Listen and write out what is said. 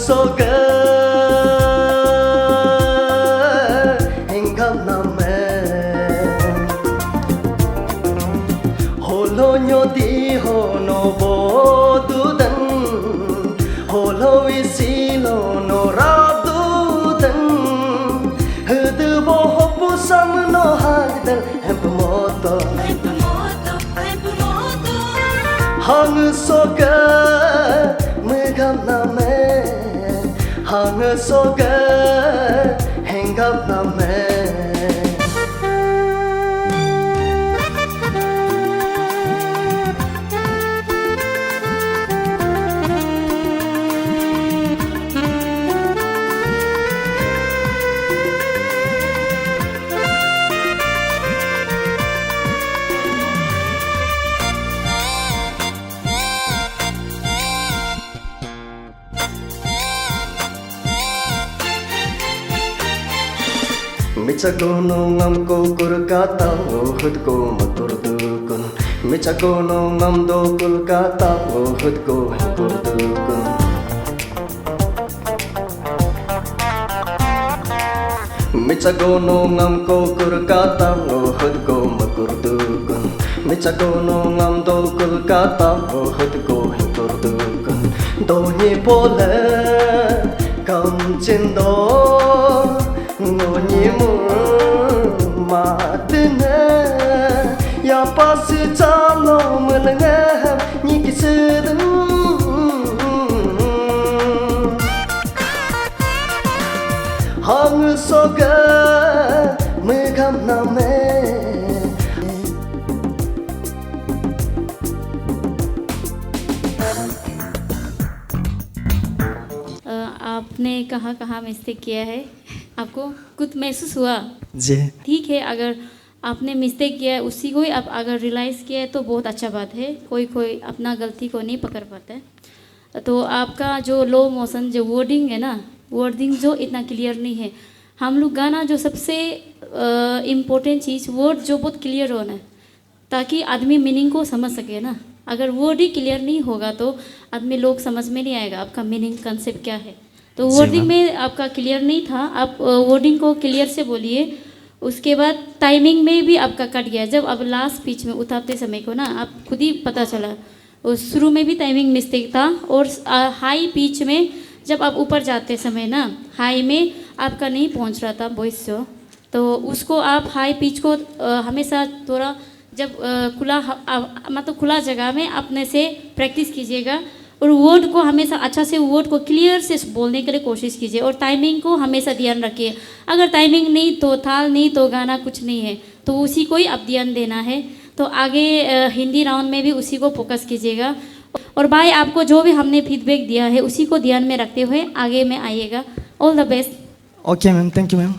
soga hingam name holo nyodi hono bodudan holo isilo no radudan hdu bo hopu samno hagdal hemmoto hang soga megam name hang soga hengam name Micagono ngam ko Kolkata hud ko matur dukun Micagono ngam do Kolkata hud ko matur dukun Micagono ngam ko Kolkata hud ko matur dukun Micagono ngam do Kolkata hud ko matur dukun do ni pole kam chindo ngoni mu matne ya pas chalo menenge ni kisedum hang soga megam name आपने कहाँ कहाँ mistake किया है, आपको कुछ महसूस हुआ? जी ठीक है, अगर आपने मिस्टेक किया है उसी को ही आप अगर रियलाइज़ किया है तो बहुत अच्छा बात है। कोई कोई अपना गलती को नहीं पकड़ पाता है। तो आपका जो लो मोशन जो वर्डिंग है ना, वर्डिंग जो इतना क्लियर नहीं है। हम लोग गाना जो सबसे इम्पोर्टेंट चीज़ वर्ड जो बहुत क्लियर होना है ताकि आदमी मीनिंग को समझ सके ना। अगर वर्ड ही क्लियर नहीं होगा तो आदमी लोग समझ में नहीं आएगा आपका मीनिंग कंसेप्ट क्या है। तो वर्डिंग में आपका क्लियर नहीं था, आप वर्डिंग को क्लियर से बोलिए। उसके बाद टाइमिंग में भी आपका कट गया। जब अब लास्ट पिच में उतारते समय को ना आप खुद ही पता चला, उस शुरू में भी टाइमिंग मिस्टेक था। और हाई पिच में जब आप ऊपर जाते समय ना हाई में आपका नहीं पहुंच रहा था वॉइस जो, तो उसको आप हाई पिच को हमेशा थोड़ा जब खुला मतलब खुला जगह में अपने से प्रैक्टिस कीजिएगा। और वर्ड को हमेशा अच्छा से वर्ड को क्लियर से बोलने के लिए कोशिश कीजिए। और टाइमिंग को हमेशा ध्यान रखिए। अगर टाइमिंग नहीं तो ताल नहीं तो गाना कुछ नहीं है, तो उसी को ही आप ध्यान देना है। तो आगे हिंदी राउंड में भी उसी को फोकस कीजिएगा। और भाई आपको जो भी हमने फीडबैक दिया है उसी को ध्यान में रखते हुए आगे में आइएगा। All the best. Okay ma'am, thank you ma'am.